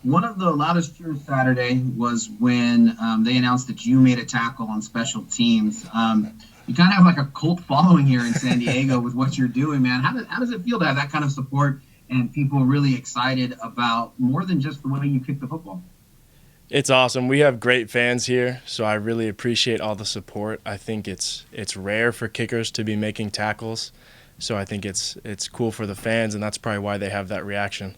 One of the loudest cheers Saturday was when they announced that you made a tackle on special teams. You kind of have like a cult following here in San Diego with what you're doing, man. How does it feel to have that kind of support and people really excited about more than just the way you kick the football? It's awesome. We have great fans here, so I really appreciate all the support. I think it's rare for kickers to be making tackles, so I think it's cool for the fans, and that's probably why they have that reaction.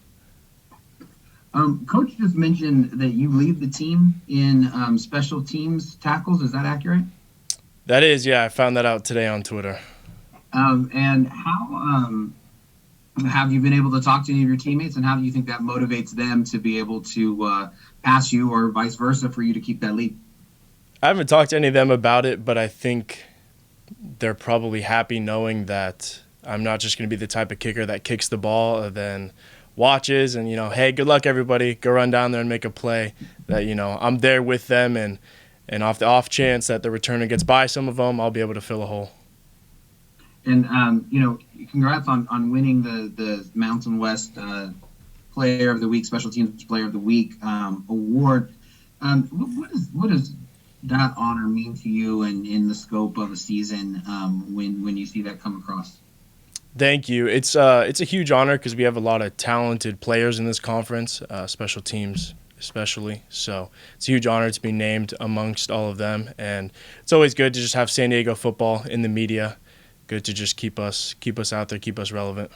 Coach just mentioned that you lead the team in special teams tackles. Is that accurate? That is, yeah, I found that out today on Twitter. And how have you been able to talk to any of your teammates, and how do you think that motivates them to be able to pass you, or vice versa, for you to keep that lead? I haven't talked to any of them about it, but I think they're probably happy knowing that I'm not just going to be the type of kicker that kicks the ball and then watches and, hey, good luck, everybody. Go run down there and make a play. That, I'm there with them, and off the off chance that the returner gets by some of them, I'll be able to fill a hole. And congrats on winning the Mountain West Player of the Week, Special Teams Player of the Week award. What does that honor mean to you, and in the scope of a season, when you see that come across? Thank you. It's a huge honor because we have a lot of talented players in this conference, special teams especially. So it's a huge honor to be named amongst all of them, and it's always good to just have San Diego football in the media. Good to just keep us out there, keep us relevant.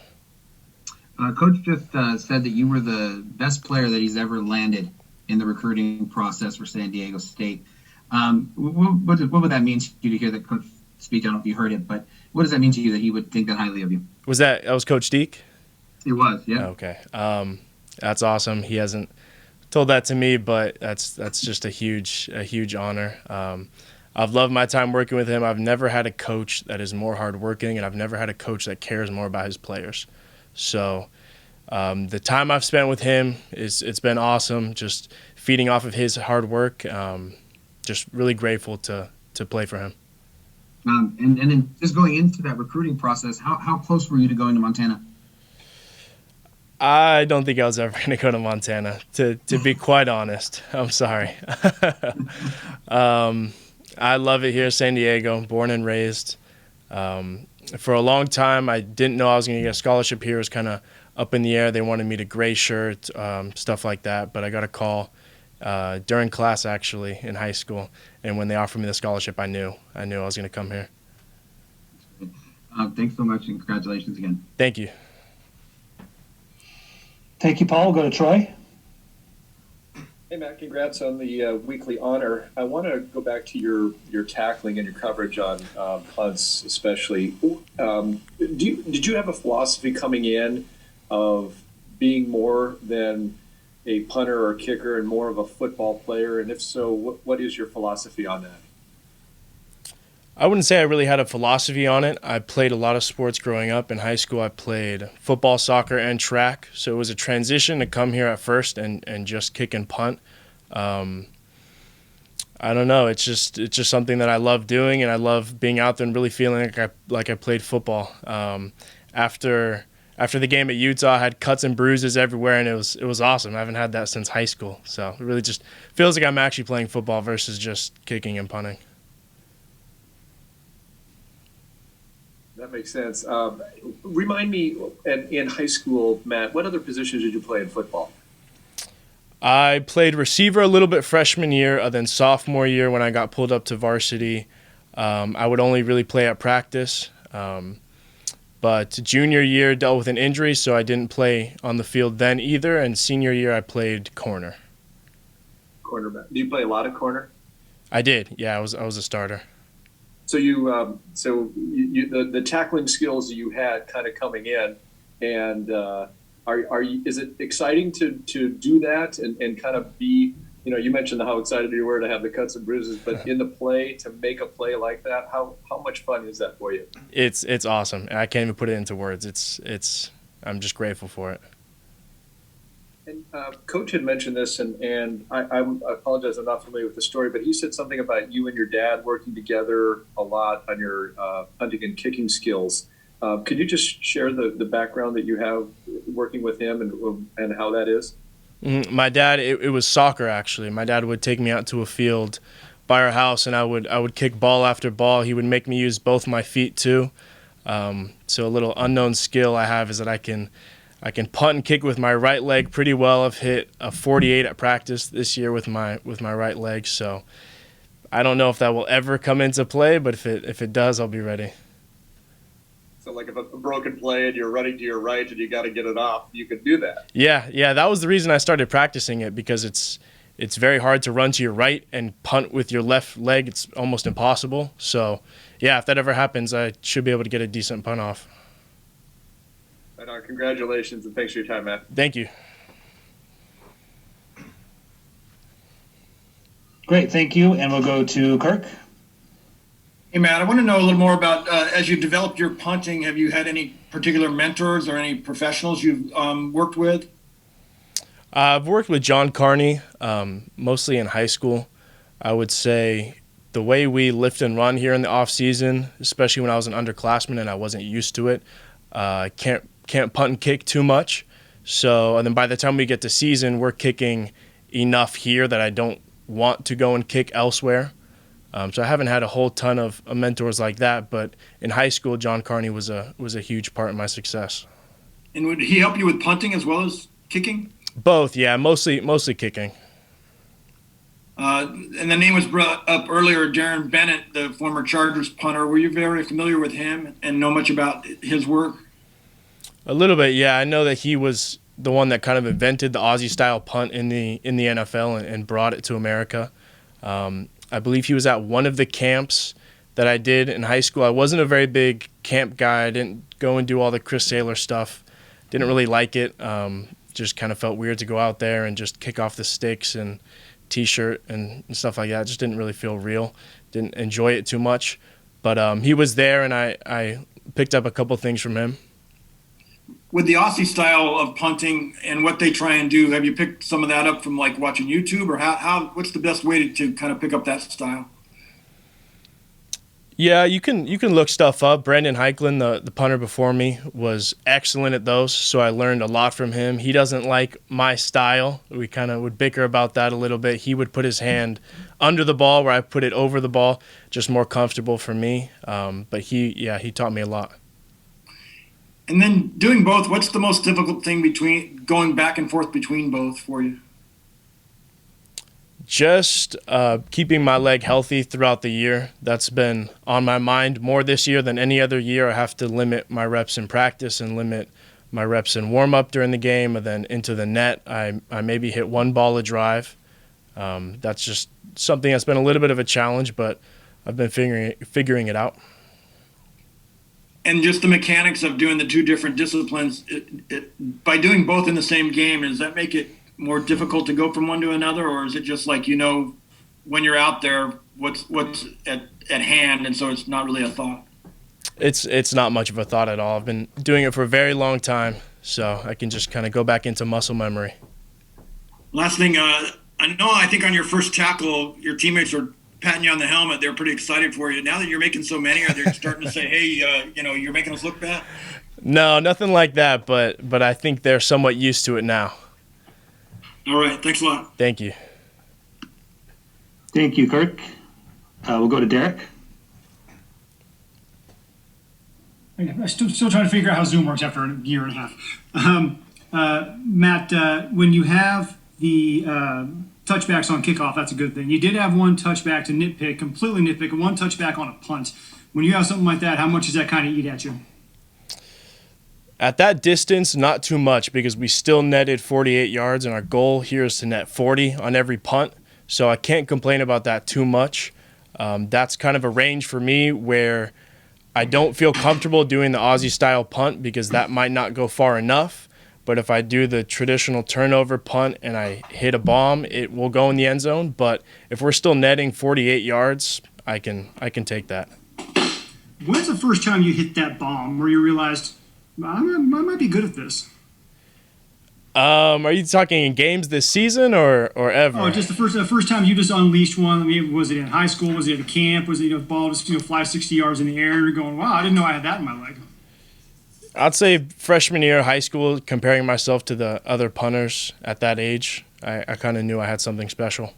Coach just said that you were the best player that he's ever landed in the recruiting process for San Diego State. What would that mean to you to hear that coach speak? I don't know if you heard it, but what does that mean to you that he would think that highly of you? That was Coach Deek? It was, yeah. Okay. That's awesome. He hasn't told that to me, but that's just a huge honor. I've loved my time working with him. I've never had a coach that is more hardworking, and I've never had a coach that cares more about his players. So the time I've spent with him it's been awesome. Just feeding off of his hard work. Just really grateful to play for him. And then just going into that recruiting process, how close were you to going to Montana? I don't think I was ever going to go to Montana, to be quite honest. I'm sorry. I love it here, San Diego, born and raised. For a long time, I didn't know I was going to get a scholarship here. It was kind of up in the air. They wanted me to gray shirt, stuff like that. But I got a call during class, actually, in high school. And when they offered me the scholarship, I knew I was going to come here. Thanks so much, and congratulations again. Thank you. Thank you, Paul. We'll go to Troy. Hey, Matt, congrats on the weekly honor. I want to go back to your tackling and your coverage on punts, especially. Did you have a philosophy coming in of being more than a punter or kicker and more of a football player? And if so, what is your philosophy on that? I wouldn't say I really had a philosophy on it. I played a lot of sports growing up. In high school, I played football, soccer, and track. So it was a transition to come here at first and just kick and punt. I don't know. It's just something that I love doing, and I love being out there and really feeling like I played football. After the game at Utah, I had cuts and bruises everywhere, and it was awesome. I haven't had that since high school. So it really just feels like I'm actually playing football versus just kicking and punting. That makes sense. Remind me, in high school, Matt, what other positions did you play in football? I played receiver a little bit freshman year, then sophomore year when I got pulled up to varsity, I would only really play at practice. But junior year dealt with an injury, so I didn't play on the field then either. And senior year I played corner. Cornerback. Do you play a lot of corner? I did. Yeah, I was a starter. So the tackling skills that you had kind of coming in, and is it exciting to do that and kind of be, you mentioned how excited you were to have the cuts and bruises, but in the play to make a play like that, how much fun is that for you? It's awesome. I can't even put it into words. I'm just grateful for it. And Coach had mentioned this, and I apologize, I'm not familiar with the story, but he said something about you and your dad working together a lot on your hunting and kicking skills. Could you just share the background that you have working with him and how that is? My dad, it was soccer actually. My dad would take me out to a field by our house, and I would kick ball after ball. He would make me use both my feet too. So a little unknown skill I have is that I can punt and kick with my right leg pretty well. I've hit a 48 at practice this year with my right leg. So I don't know if that will ever come into play, but if it does, I'll be ready. So like if a broken play and you're running to your right and you got to get it off, you could do that. Yeah, that was the reason I started practicing it, because it's very hard to run to your right and punt with your left leg. It's almost impossible. So yeah, if that ever happens, I should be able to get a decent punt off. Right on. Congratulations, and thanks for your time, Matt. Thank you. Great, thank you. And we'll go to Kirk. Hey, Matt, I want to know a little more about, as you developed your punting, have you had any particular mentors or any professionals you've worked with? I've worked with John Carney, mostly in high school. I would say the way we lift and run here in the off season, especially when I was an underclassman and I wasn't used to it, can't punt and kick too much. So, and then by the time we get to season, we're kicking enough here that I don't want to go and kick elsewhere. So I haven't had a whole ton of mentors like that, but in high school, John Carney was a huge part in my success. And would he help you with punting as well as kicking? Both, yeah, mostly kicking. And the name was brought up earlier, Darren Bennett, the former Chargers punter. Were you very familiar with him and know much about his work? A little bit, yeah. I know that he was the one that kind of invented the Aussie-style punt in the NFL and brought it to America. I believe he was at one of the camps that I did in high school. I wasn't a very big camp guy. I didn't go and do all the Chris Saylor stuff. Didn't really like it. Just kind of felt weird to go out there and just kick off the sticks and T-shirt and stuff like that. It just didn't really feel real. Didn't enjoy it too much. But he was there, and I picked up a couple things from him. With the Aussie style of punting and what they try and do, have you picked some of that up from like watching YouTube, or what's the best way to kind of pick up that style? Yeah, you can look stuff up. Brandon Heiklin, the punter before me, was excellent at those, so I learned a lot from him. He doesn't like my style. We kind of would bicker about that a little bit. He would put his hand under the ball where I put it over the ball, just more comfortable for me. But he taught me a lot. And then doing both, what's the most difficult thing between going back and forth between both for you? Just keeping my leg healthy throughout the year. That's been on my mind more this year than any other year. I have to limit my reps in practice and limit my reps in warm-up during the game, and then into the net, I maybe hit one ball a drive. That's just something that's been a little bit of a challenge, but I've been figuring it out. And just the mechanics of doing the two different disciplines, by doing both in the same game, does that make it more difficult to go from one to another, or is it just like, when you're out there, what's at hand, and so it's not really a thought? It's not much of a thought at all. I've been doing it for a very long time, so I can just kind of go back into muscle memory. Last thing, I think on your first tackle, your teammates were patting you on the helmet. They're pretty excited for you. Now that you're making so many, are they starting to say, hey, you're making us look bad? No, nothing like that, but I think they're somewhat used to it now. All right. Thanks a lot. Thank you. Thank you, Kirk. We'll go to Derek. I'm still trying to figure out how Zoom works after a year and a half. Matt, when you have the touchbacks on kickoff, that's a good thing. You did have one touchback to completely nitpick, and one touchback on a punt. When you have something like that, how much does that kind of eat at you? At that distance, not too much, because we still netted 48 yards, and our goal here is to net 40 on every punt. So I can't complain about that too much. That's kind of a range for me where I don't feel comfortable doing the Aussie-style punt because that might not go far enough. But if I do the traditional turnover punt and I hit a bomb, it will go in the end zone. But if we're still netting 48 yards, I can take that. When's the first time you hit that bomb where you realized, I might be good at this? Are you talking in games this season or ever? Oh, just the first time you just unleashed one. I mean, was it in high school? Was it at a camp? Was it ball just fly 60 yards in the air? You're going, wow, I didn't know I had that in my leg. I'd say freshman year of high school, comparing myself to the other punters at that age, I kind of knew I had something special.